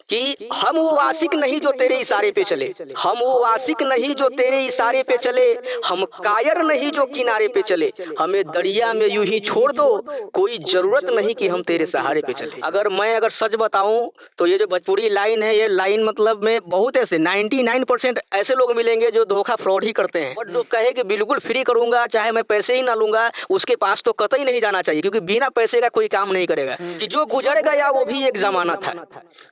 कि हम वो आशिक नहीं जो तेरे इशारे पे चले, हम वो आशिक नहीं जो तेरे इशारे पे चले, हम कायर नहीं जो किनारे पे चले, हमें दरिया में यूं ही छोड़ दो, कोई जरूरत नहीं कि हम तेरे सहारे पे चले। अगर सच बताऊं तो ये जो भोजपुरी लाइन है, ये लाइन मतलब में बहुत ऐसे 99% ऐसे लोग मिलेंगे जो धोखा फ्रॉड ही करते हैं। और जो कहे कि बिल्कुल फ्री करूंगा चाहे मैं पैसे ही ना लूंगा, उसके पास तो कतई नहीं जाना चाहिए, क्योंकि बिना पैसे का कोई काम नहीं करेगा। कि जो गुजर गया वो भी एक जमाना था,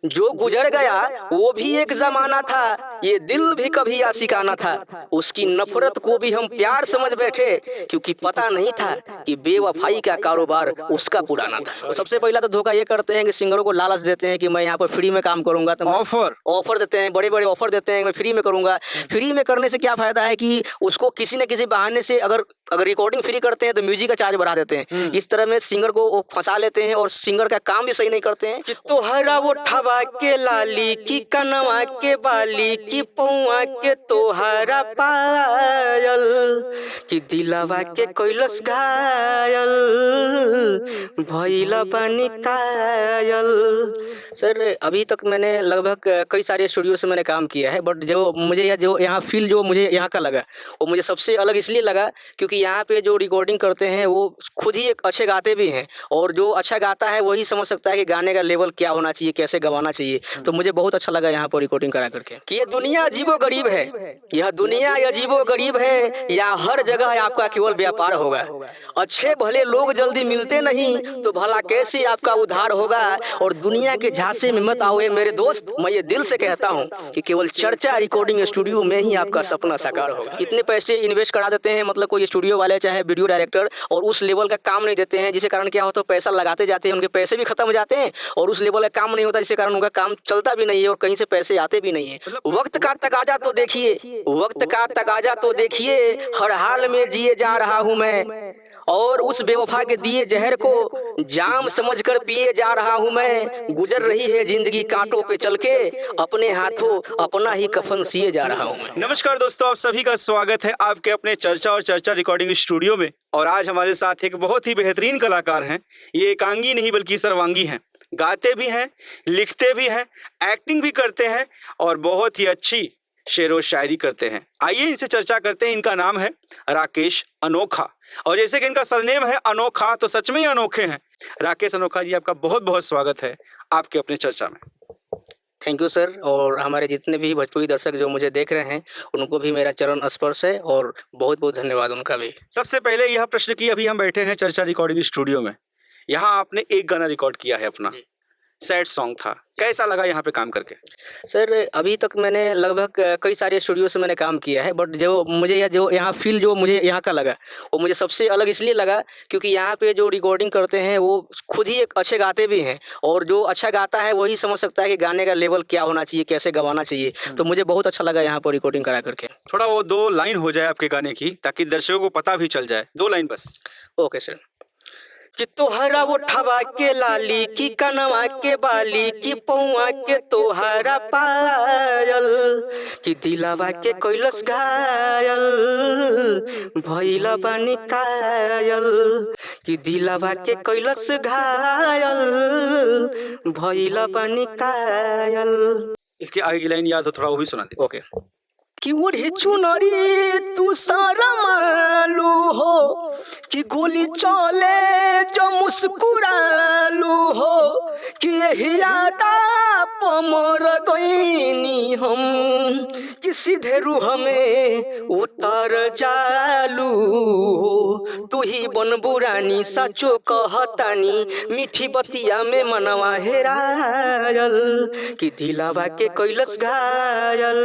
जो गुजर गया वो भी एक जमाना था, ये दिल भी कभी आशिकाना था, उसकी नफरत को भी हम प्यार समझ बैठे, क्योंकि पता नहीं था कि बेवफाई का कारोबार उसका पुराना था। तो सबसे पहला तो धोखा ये करते हैं कि सिंगरों को लालच देते हैं कि मैं यहाँ पर फ्री में काम करूंगा, तो ऑफर देते हैं, बड़े बड़े ऑफर देते हैं मैं फ्री में करूंगा। फ्री में करने से क्या फायदा है कि उसको किसी न किसी बहाने से अगर रिकॉर्डिंग फ्री करते हैं तो म्यूजिक का चार्ज बढ़ा देते हैं। इस तरह में सिंगर को वो फंसा लेते हैं और सिंगर का काम भी सही नहीं करते हैं। कि तोहरा वो ठवा के लाली की कनवा के बाली की पौआ के तोहरा पायल कि दिलवा के कोइलस घायल भइला पानी कायल। सर अभी तक मैंने लगभग कई सारे स्टूडियो से मैंने काम किया है, बट जो मुझे जो यहाँ फील जो मुझे यहाँ का लगा वो मुझे सबसे अलग इसलिए लगा क्योंकि यहाँ पे जो रिकॉर्डिंग करते हैं वो खुद ही एक अच्छे गाते भी हैं, और जो अच्छा गाता है वही समझ सकता है कि गाने का लेवल क्या होना चाहिए, कैसे गवाना चाहिए। तो मुझे बहुत अच्छा लगा यहाँ पर रिकॉर्डिंग करा करके। कि ये दुनिया अजीबो गरीब है, यह दुनिया अजीबो गरीब है, या हर जगह आपका केवल व्यापार होगा। अच्छे भले लोग जल्दी मिलते नहीं तो भला कैसे आपका उद्धार होगा। और दुनिया के झांसे में मत आओ मेरे दोस्त, मैं ये दिल से कहता हूँ कि केवल चर्चा रिकॉर्डिंग स्टूडियो में ही आपका सपना साकार होगा। इतने पैसे इन्वेस्ट करा देते हैं मतलब कोई स्टूडियो वाले चाहे वीडियो डायरेक्टर, और उस लेवल का काम नहीं देते हैं, जिसके कारण क्या होता है पैसा लगाते जाते हैं, उनके पैसे भी खत्म हो जाते हैं और उस लेवल का काम नहीं होता, जिसके कारण उनका काम चलता भी नहीं है और कहीं से पैसे आते भी नहीं है। वक्त का तकाजा तो देखिए, वक्त का तकाजा तो देखिए, हर हाल में जिए जा रहा हूँ मैं, और उस बेवफा के दिए जहर को जाम समझकर पिए जा रहा हूँ मैं। गुजर रही है जिंदगी कांटों पे चल के, अपने हाथों अपना ही कफन सिए जा रहा हूँ मैं। नमस्कार दोस्तों, आप सभी का स्वागत है आपके अपने चर्चा और चर्चा रिकॉर्डिंग स्टूडियो में। और आज हमारे साथ एक बहुत ही बेहतरीन कलाकार हैं। ये एकांगी नहीं बल्कि सर्वांगी हैं, गाते भी हैं, लिखते भी हैं, एक्टिंग भी करते हैं और बहुत ही अच्छी शेर व शायरी करते हैं। आइए इनसे चर्चा करते हैं। इनका नाम है राकेश अनोखा, और जैसे कि इनका सरनेम है अनोखा, तो सच में ही अनोखे हैं। राकेश अनोखा जी, आपका बहुत बहुत स्वागत है आपके अपने चर्चा में। Thank you sir. और हमारे जितने भी भोजपुरी दर्शक जो मुझे देख रहे हैं उनको भी मेरा चरण स्पर्श है और बहुत बहुत धन्यवाद उनका भी। सबसे पहले यह प्रश्न कि अभी हम बैठे हैं चर्चा रिकॉर्डिंग स्टूडियो में, यहाँ आपने एक गाना रिकॉर्ड किया है अपना, सैड सॉन्ग था, कैसा लगा यहाँ पे काम करके? सर अभी तक मैंने लगभग कई सारे स्टूडियो से मैंने काम किया है, बट जो मुझे जो यहाँ फील जो मुझे यहाँ का लगा वो मुझे सबसे अलग इसलिए लगा क्योंकि यहाँ पे जो रिकॉर्डिंग करते हैं वो खुद ही एक अच्छे गाते भी हैं, और जो अच्छा गाता है वही समझ सकता है कि गाने का लेवल क्या होना चाहिए, कैसे गवाना चाहिए। तो मुझे बहुत अच्छा लगा यहाँ पर रिकॉर्डिंग करा करके। थोड़ा वो 2 लाइन हो जाए आपके गाने की ताकि दर्शकों को पता भी चल जाए, 2 लाइन बस। Okay sir. कि तोहरा वो ठवा के लाली की कनवा के बाली की पौआ के तोहरा पायल कि दिलवा के कोइलस घायल भइला पानी कायल कि दिलवा के कोइलस घायल भइला पानी कायल। इसके आगे की लाइन याद हो थोड़ा वो भी सुना दे। ओके। कि ओढ़ी चुनरी तू सारा मालू हो, कि गोली चले जो मुस्कुरालू हो, कि यही यादा पमर गईनी हम, कि सीधे रूह में उतर जालू हो। तू ही बन बुरानी सचो कहतानी, मीठी बतिया में मनवा हेरायल कि दिलावा के कोइलस घायल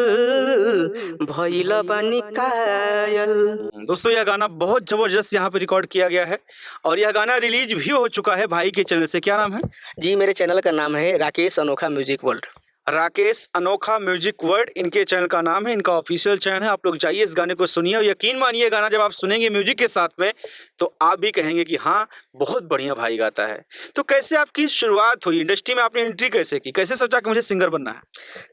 भइला बानी कायल। दोस्तों यह गाना बहुत जबरदस्त यहाँ पे रिकॉर्ड किया गया है और यह गाना रिलीज भी हो चुका है भाई के चैनल से। क्या नाम है? जी मेरे चैनल का नाम है राकेश अनोखा म्यूजिक वर्ल्ड। राकेश अनोखा म्यूजिक वर्ल्ड इनके चैनल का नाम है, इनका ऑफिशियल चैनल है। आप लोग जाइए इस गाने को सुनिए और यकीन मानिए गाना जब आप सुनेंगे म्यूजिक के साथ में तो आप भी कहेंगे कि हाँ बहुत बढ़िया भाई गाता है। तो कैसे आपकी शुरुआत हुई इंडस्ट्री में, आपने एंट्री कैसे की, कैसे सोचा कि मुझे सिंगर बनना है?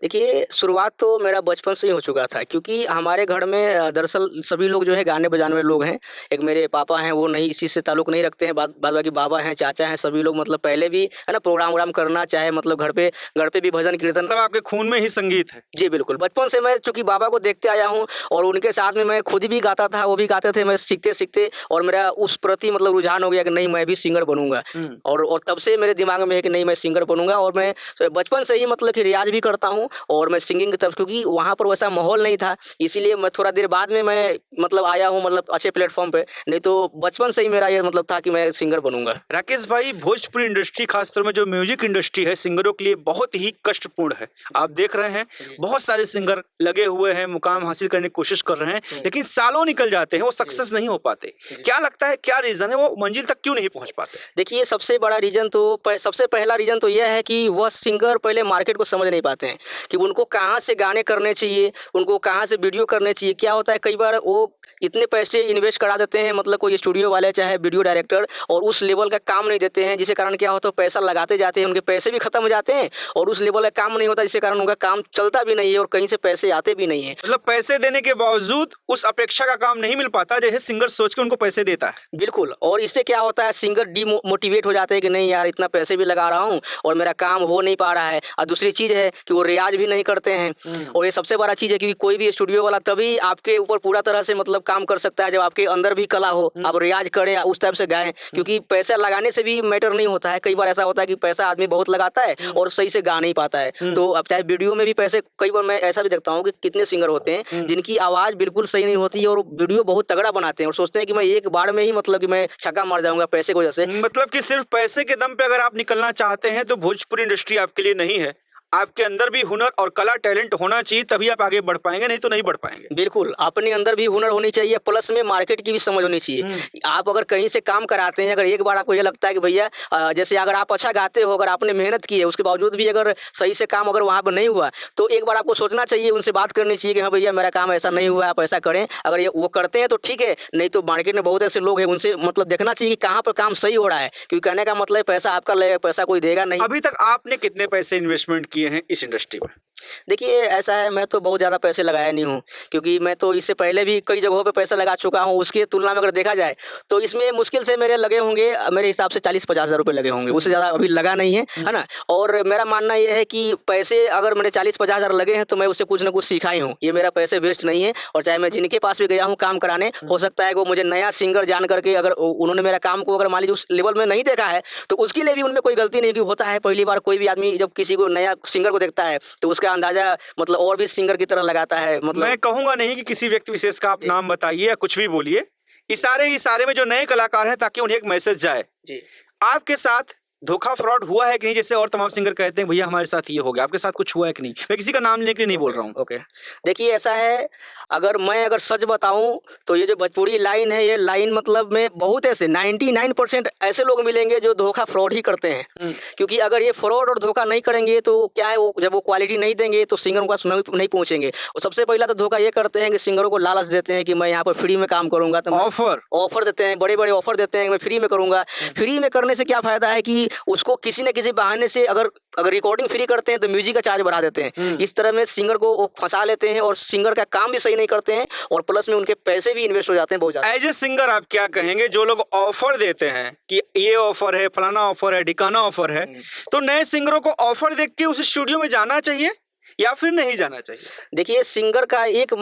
देखिए, शुरुआत तो मेरा बचपन से ही हो चुका था, क्योंकि हमारे घर में दरअसल सभी लोग जो है गाने बजाने वाले लोग हैं। एक मेरे पापा हैं, वो नहीं, इसी से ताल्लुक़ नहीं रखते हैं। बाद बाकी बाबा हैं, चाचा हैं, सभी लोग मतलब पहले भी है ना प्रोग्राम वोग्राम करना, चाहे मतलब घर पे भी भजन कीर्तन। मतलब आपके खून में ही संगीत है। जी बिल्कुल, बचपन से मैं चूँकि बाबा को देखते आया हूँ और उनके साथ में मैं खुद भी गाता था, वो भी गाते थे। मैं सीखते-सीखते और मेरा उस प्रति मतलब रुझान हो गया कि नहीं, मैं भी सिंगर बनूँगा। और तब से मेरे दिमाग में है कि नहीं, मैं सिंगर बनूँगा। और मैं बचपन से ही मतलब कि रियाज़ भी करता हूँ और मैं सिंगिंग की तरफ, क्योंकि वहाँ पर वैसा माहौल नहीं था, इसीलिए मैं थोड़ा देर बाद में मैं मतलब आया हूँ मतलब अच्छे प्लेटफ़ॉर्म पे। नहीं तो बचपन से ही मेरा ये मतलब था कि मैं सिंगर बनूँगा। राकेश भाई, भोजपुरी इंडस्ट्री, खासतौर में जो म्यूजिक इंडस्ट्री है, सिंगरों के लिए बहुत ही कष्टपूर्ण है। आप देख रहे हैं बहुत सारे सिंगर लगे हुए हैं, मुकाम हासिल करने की कोशिश कर रहे हैं, लेकिन सालों निकल जाते हैं, वो सक्सेस नहीं हो पाते। क्या लगता है, क्या रीजन है, वो मंजिल तक क्यों नहीं पहुंच पाते? देखिए, सबसे बड़ा रीज़न तो सबसे पहला रीज़न तो यह है कि वह सिंगर पहले मार्केट को समझ नहीं पाते हैं कि उनको कहाँ से गाने करने चाहिए, उनको कहाँ से वीडियो करने चाहिए। क्या होता है, कई बार वो इतने पैसे इन्वेस्ट करा देते हैं, मतलब कोई स्टूडियो वाले चाहे वीडियो डायरेक्टर, और उस लेवल का काम नहीं देते हैं, जिसके कारण क्या होता है, पैसा लगाते जाते हैं, उनके पैसे भी खत्म हो जाते हैं और उस लेवल का काम नहीं होता, जिसके कारण उनका काम चलता भी नहीं है और कहीं से पैसे आते भी नहीं है। मतलब पैसे देने के बावजूद उस अपेक्षा का काम नहीं मिल पाता जैसे सिंगर सोच के उनको पैसे देता है। बिल्कुल, और इससे क्या होता है, सिंगर मोटिवेट हो जाते हैं कि नहीं यार, इतना पैसे भी लगा रहा हूँ और मेरा काम हो नहीं पा रहा है। और दूसरी चीज़ है कि वो रियाज़ भी नहीं करते हैं। और ये सबसे बड़ा चीज़ है कि कोई भी स्टूडियो वाला तभी आपके ऊपर पूरा तरह से मतलब काम कर सकता है जब आपके अंदर भी कला हो, आप रियाज़ करें, उस टाइप से गाएँ। क्योंकि पैसा लगाने से भी मैटर नहीं होता है। कई बार ऐसा होता है कि पैसा आदमी बहुत लगाता है और सही से गा नहीं पाता है। तो अब चाहे वीडियो में भी पैसे, कई बार मैं ऐसा भी देखता हूँ कि कितने सिंगर होते हैं जिनकी आवाज़ बिल्कुल सही नहीं होती है और वीडियो बहुत तगड़ा बनाते हैं और सोचते हैं कि मैं एक बार में ही मतलब कि मैं छक्का मार जाऊँगा पैसे की वजह से। मतलब कि सिर्फ पैसे के दम पे अगर आप निकलना चाहते हैं तो भोजपुरी इंडस्ट्री आपके लिए नहीं है। आपके अंदर भी हुनर और कला, टैलेंट होना चाहिए, तभी आप आगे बढ़ पाएंगे, नहीं तो नहीं बढ़ पाएंगे। बिल्कुल, अपने अंदर भी हुनर होनी चाहिए, प्लस में मार्केट की भी समझ होनी चाहिए। आप अगर कहीं से काम कराते हैं, अगर एक बार आपको ये लगता है कि भैया जैसे अगर आप अच्छा गाते हो, अगर आपने मेहनत की है, उसके बावजूद भी अगर सही से काम अगर वहाँ पर नहीं हुआ, तो एक बार आपको सोचना चाहिए, उनसे बात करनी चाहिए कि हाँ भैया, मेरा काम ऐसा नहीं हुआ, आप ऐसा करें। अगर ये वो करते हैं तो ठीक है, नहीं तो मार्केट में बहुत ऐसे लोग हैं, उनसे मतलब देखना चाहिए कि कहाँ पर काम सही हो रहा है। क्योंकि कहने का मतलब पैसा आपका लगेगा, पैसा कोई देगा नहीं। अभी तक आपने कितने पैसे इन्वेस्टमेंट किए हैं इस इंडस्ट्री में? देखिए, ऐसा है, मैं तो बहुत ज़्यादा पैसे लगाया नहीं हूँ, क्योंकि मैं तो इससे पहले भी कई जगहों पे पैसा लगा चुका हूँ। उसकी तुलना में अगर देखा जाए तो इसमें मुश्किल से मेरे लगे होंगे, मेरे हिसाब से 40-50 हज़ार रुपये लगे होंगे, उससे ज़्यादा अभी लगा नहीं है ना। और मेरा मानना ये है कि पैसे अगर मेरे 40-50 हज़ार लगे हैं तो मैं उससे कुछ ना कुछ सीखा ही हूँ। ये मेरा पैसे वेस्ट नहीं है। और चाहे मैं जिनके पास भी गया हूँ काम कराने, हो सकता है कि वो मुझे नया सिंगर जान करके, अगर उन्होंने मेरा काम को अगर मान लीजिए उस लेवल में नहीं देखा है, तो उसके लिए भी उनमें कोई गलती नहीं। क्योंकि होता है पहली बार कोई भी आदमी जब किसी को नया सिंगर को देखता है तो उसका अंदाज़ा मतलब और भी सिंगर की तरह लगाता है। मतलब मैं कहूंगा नहीं कि किसी व्यक्ति विशेष का आप नाम बताइए या कुछ भी बोलिए, इशारे में जो नए कलाकार हैं, ताकि उन्हें एक मैसेज जाए। जी। आपके साथ धोखा, फ्रॉड हुआ है कि नहीं? जैसे और तमाम सिंगर कहते हैं भैया हमारे साथ ये हो गया, आपके साथ कुछ हुआ है कि नहीं? मैं किसी का नाम लेने के लिए नहीं बोल रहा हूँ। ओके, देखिए ऐसा है, अगर सच बताऊं तो ये जो भोजपुरी लाइन है, ये लाइन मतलब में बहुत ऐसे 99% ऐसे लोग मिलेंगे जो धोखा, फ्रॉड ही करते हैं। क्योंकि अगर ये फ्रॉड और धोखा नहीं करेंगे तो क्या है, वो जब वो क्वालिटी नहीं देंगे तो सिंगरों के पास नहीं पहुंचेंगे। और सबसे पहला तो धोखा ये करते हैं कि सिंगरों को लालच देते हैं कि मैं यहाँ पर फ्री में काम करूंगा। तो ऑफर देते हैं, बड़े ऑफर देते हैं, मैं फ्री में करूंगा। फ्री में करने से क्या फायदा है कि उसको किसी न किसी बहाने से, अगर रिकॉर्डिंग फ्री करते हैं तो म्यूजिक का चार्ज बढ़ा देते हैं। इस तरह में सिंगर को वो फंसा लेते हैं और सिंगर का काम भी सही नहीं करते हैं और प्लस में उनके पैसे भी इन्वेस्ट हो जाते हैं बहुत ज्यादा। एज ए सिंगर आप क्या कहेंगे, जो लोग ऑफर देते हैं कि ये ऑफर है, फलाना ऑफर है, ढिकाना ऑफर है, तो नए सिंगरों को ऑफर देख के उस स्टूडियो में जाना चाहिए या फिर नहीं जाना चाहिए? देखिए, सिंगर का एक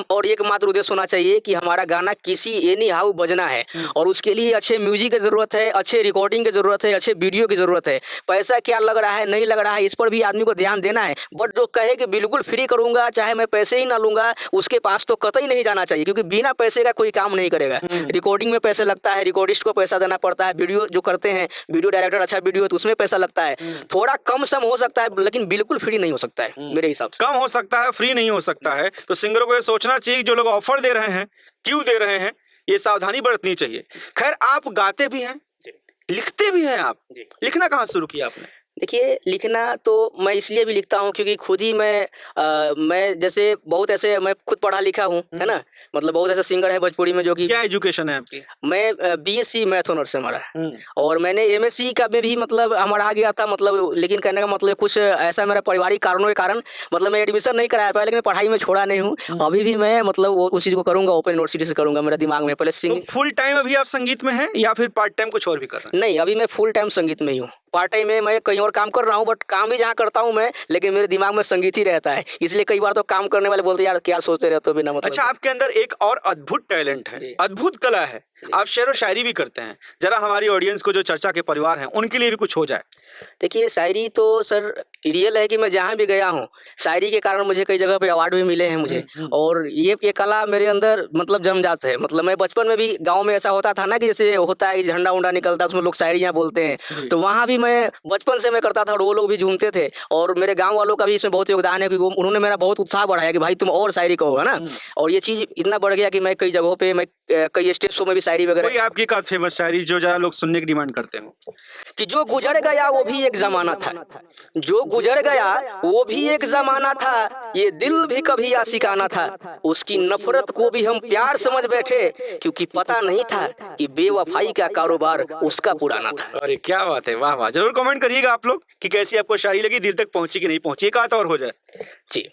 मात्र उद्देश्य होना चाहिए कि हमारा गाना किसी एनी हाउ बजना है और उसके लिए अच्छे म्यूजिक की जरूरत है, अच्छे रिकॉर्डिंग की जरूरत है, अच्छे वीडियो की जरूरत है। पैसा क्या लग रहा है, नहीं लग रहा है, इस पर भी आदमी को ध्यान देना है। बट जो कहे कि बिल्कुल फ्री करूंगा, चाहे मैं पैसे ही ना लूंगा, उसके पास तो कतई नहीं जाना चाहिए। क्योंकि बिना पैसे का कोई काम नहीं करेगा। रिकॉर्डिंग में पैसे लगता है, रिकॉर्डिस्ट को पैसा देना पड़ता है, वीडियो जो करते हैं, वीडियो डायरेक्टर अच्छा वीडियो तो उसमें पैसा लगता है। थोड़ा कम सम हो सकता है, लेकिन बिल्कुल फ्री नहीं हो सकता है मेरे हिसाब से। कम हो सकता है, फ्री नहीं हो सकता है। तो सिंगरों को ये सोचना चाहिए कि जो लोग ऑफर दे रहे हैं, क्यों दे रहे हैं, ये सावधानी बरतनी चाहिए। खैर, आप गाते भी हैं, लिखते भी हैं। आप लिखना कहाँ शुरू किया आपने? देखिए, लिखना तो मैं इसलिए भी लिखता हूँ क्योंकि खुद ही मैं जैसे बहुत ऐसे मैं खुद पढ़ा लिखा हूँ, है ना? मतलब बहुत ऐसे सिंगर हैं भोजपुरी में जो कि क्या एजुकेशन है आपकी? मैं बीएससी मैथ ऑनर्स से हमारा है। हम्म। और मैंने एमएससी का में भी मतलब हमारा आ गया था, मतलब लेकिन कहने का मतलब कुछ ऐसा मेरा पारिवारिक कारणों के कारण मतलब मैं एडमिशन नहीं कराया पाया, लेकिन मैं पढ़ाई में छोड़ा नहीं हूँ। अभी भी मैं मतलब वो उस चीज़ को करूँगा, ओपन यूनिवर्सिटी से करूँगा। मेरा दिमाग में पहले तो सिंग फुल टाइम अभी आप संगीत में हैं या फिर पार्ट टाइम कुछ और भी कर रहे हैं? नहीं, अभी मैं फुल टाइम संगीत में ही हूँ। पार्ट टाइम में मैं कहीं और काम कर रहा हूँ, बट काम भी जहाँ करता हूँ मैं, लेकिन मेरे दिमाग में संगीत ही रहता है। इसलिए कई बार तो काम करने वाले बोलते हैं, यार क्या सोचते रहते हो बिना मतलब अच्छा, आपके अंदर एक और अद्भुत टैलेंट है, जी। अद्भुत कला है। आप शेर और शायरी भी करते हैं। जरा हमारी ऑडियंस को, जो चर्चा के परिवार हैं, उनके लिए भी कुछ हो जाए। देखिए, शायरी तो सर रियल है कि मैं जहाँ भी गया हूँ, शायरी के कारण मुझे कई जगह पे अवार्ड भी मिले हैं मुझे। और ये कला मेरे अंदर मतलब जन्मजात है। मतलब मैं बचपन में भी गाँव में ऐसा होता था ना कि जैसे होता है कि झंडा-वंडा निकलता है, उसमें लोग शायरियाँ बोलते हैं। तो वहाँ भी मैं बचपन से मैं करता था और वो लोग भी झूमते थे। और मेरे गाँव वालों का भी इसमें बहुत योगदान है, क्योंकि उन्होंने मेरा बहुत उत्साह बढ़ाया कि भाई तुम और शायरी कहो, है ना? और ये चीज़ इतना बढ़ गया कि मैं कई जगहों पे कई स्टेज शो में भी शायरी वगैरह कोई आपकी एक आध फेमस शायरी जो ज़्यादा लोग सुनने की डिमांड करते हो? कि जो गुजर गया वो भी एक ज़माना था, जो गुजर गया वो भी एक ज़माना था, ये दिल भी कभी आशिकाना था, उसकी नफ़रत को भी हम प्यार समझ बैठे, क्योंकि पता नहीं था कि बेवफ़ाई का कारोबार उसका पुराना था। अरे क्या बात है, वाह वाह! जरूर कमेंट करिएगा आप लोग कि कैसी आपको शायरी लगी, दिल तक पहुंची कि नहीं पहुंची। एक आध और हो जाए जी,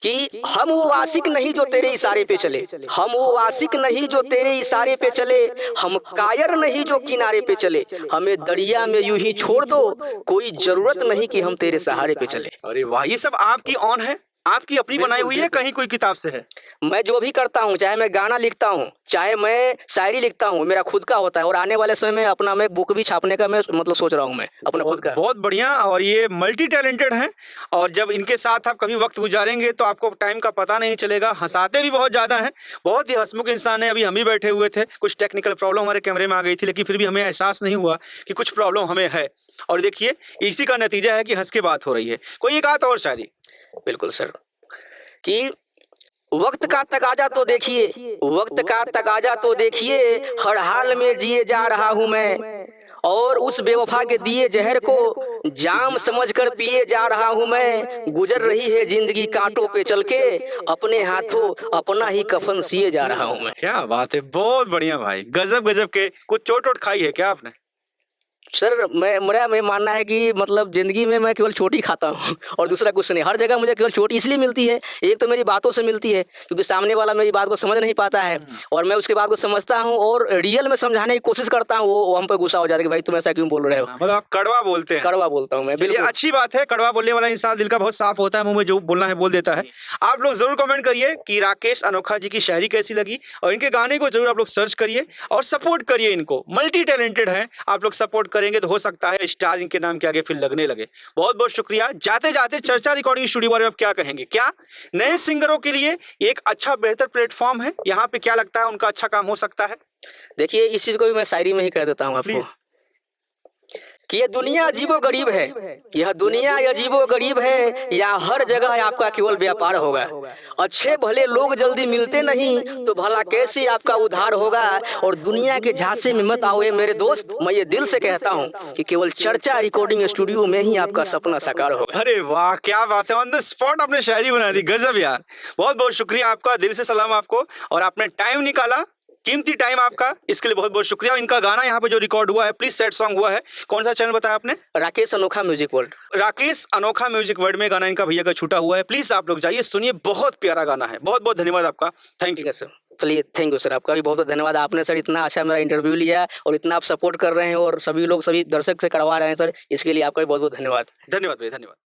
कि हम वो आशिक नहीं जो तेरे इशारे पे चले, हम वो आशिक नहीं जो तेरे इशारे पे चले, हम कायर नहीं जो किनारे पे चले, हमें दरिया में यूं ही छोड़ दो, कोई जरूरत नहीं कि हम तेरे सहारे पे चले। अरे वाह, ये सब आपकी ऑन है, आपकी अपनी बनाई हुई है, कहीं कोई किताब से है? मैं जो भी करता हूँ, चाहे मैं गाना लिखता हूँ, चाहे मैं शायरी लिखता हूँ, मेरा खुद का होता है। और आने वाले समय में अपना मैं बुक भी छापने का मैं मतलब सोच रहा हूँ, मैं अपना खुद का। बहुत बढ़िया। और ये मल्टी टैलेंटेड हैं, और जब इनके साथ आप कभी वक्त गुजारेंगे तो आपको टाइम का पता नहीं चलेगा। हंसाते भी बहुत ज़्यादा हैं, बहुत ही हंसमुख इंसान है। अभी हम भी बैठे हुए थे, कुछ टेक्निकल प्रॉब्लम हमारे कैमरे में आ गई थी, लेकिन फिर भी हमें एहसास नहीं हुआ कि कुछ प्रॉब्लम हमें है। और देखिए, इसी का नतीजा है कि हंस के बात हो रही है। कोई एक आध और शायरी? बिल्कुल सर, कि वक्त का तकाजा तो देखिए, वक्त का तकाजा तो देखिए, हर हाल में जिए जा रहा हूँ मैं, और उस बेवफा के दिए जहर को जाम समझकर पिए जा रहा हूँ मैं। गुजर रही है जिंदगी कांटों पे चल के, अपने हाथों अपना ही कफन सिए जा रहा हूँ मैं। क्या बात है, बहुत बढ़िया भाई, गजब गजब के। कुछ चोट वोट खाई है क्या आपने? सर मेरा मानना है कि मतलब ज़िंदगी में मैं केवल चोट ही खाता हूँ और दूसरा कुछ नहीं। हर जगह मुझे केवल चोट इसलिए मिलती है, एक तो मेरी बातों से मिलती है, क्योंकि सामने वाला मेरी बात को समझ नहीं पाता है, और मैं उसके बात को समझता हूँ और रियल में समझाने की कोशिश करता हूँ। वो हम पे गुस्सा हो जाता है कि भाई तुम ऐसा क्यों बोल रहे हो। मतलब आप कड़वा बोलते हैं? कड़वा बोलता हूँ मैं, ये बिल्कुल। अच्छी बात है, कड़वा बोलने वाला इंसान दिल का बहुत साफ होता है, मुंह में जो बोलना है बोल देता है। आप लोग जरूर कमेंट करिए कि राकेश अनोखा जी की शायरी कैसी लगी, और इनके गाने को जरूर आप लोग सर्च करिए और सपोर्ट करिए इनको। मल्टी टैलेंटेड हैं, आप लोग सपोर्ट करेंगे तो हो सकता है स्टार इनके नाम के आगे फिर लगने लगे। बहुत बहुत शुक्रिया। जाते जाते चर्चा रिकॉर्डिंग स्टूडियो बारे में आप क्या कहेंगे? क्या नए सिंगरों के लिए एक अच्छा बेहतर प्लेटफॉर्म है यहाँ पे? क्या लगता है उनका अच्छा काम हो सकता है? देखिए, इस चीज़ को भी मैं शायरी में ही कह देता हूँ आपको प्लीज। कि ये दुनिया अजीबो गरीब है, यह दुनिया अजीबो गरीब है, या हर जगह आपका केवल व्यापार होगा। अच्छे भले लोग जल्दी मिलते नहीं, तो भला कैसे आपका उद्धार होगा। और दुनिया के झांसे में मत आओ मेरे दोस्त, मैं ये दिल से कहता हूँ कि केवल चर्चा रिकॉर्डिंग स्टूडियो में ही आपका सपना साकार होगा। अरे वाह, क्या बात है, ऑन द स्पॉट आपने शायरी बना दी, गजब यार। बहुत बहुत शुक्रिया आपका, दिल से सलाम आपको। और आपने टाइम निकाला, कीमती टाइम आपका, इसके लिए बहुत बहुत शुक्रिया। इनका गाना यहाँ पे जो रिकॉर्ड हुआ है, प्लीज सेट सॉन्ग हुआ है, कौन सा चैनल बताया आपने? राकेश अनोखा म्यूजिक वर्ल्ड। राकेश अनोखा म्यूजिक वर्ल्ड में गाना इनका भैया का छूटा हुआ है, प्लीज आप लोग जाइए सुनिए, बहुत प्यारा गाना है। बहुत बहुत धन्यवाद आपका, थैंक ठीक यू। है सर, चलिए थैंक यू सर, आपका भी बहुत बहुत धन्यवाद। आपने सर इतना अच्छा मेरा इंटरव्यू लिया और इतना आप सपोर्ट कर रहे हैं और सभी लोग सभी दर्शक से करवा रहे हैं सर, इसके लिए आपका भी बहुत बहुत धन्यवाद। धन्यवाद भैया, धन्यवाद।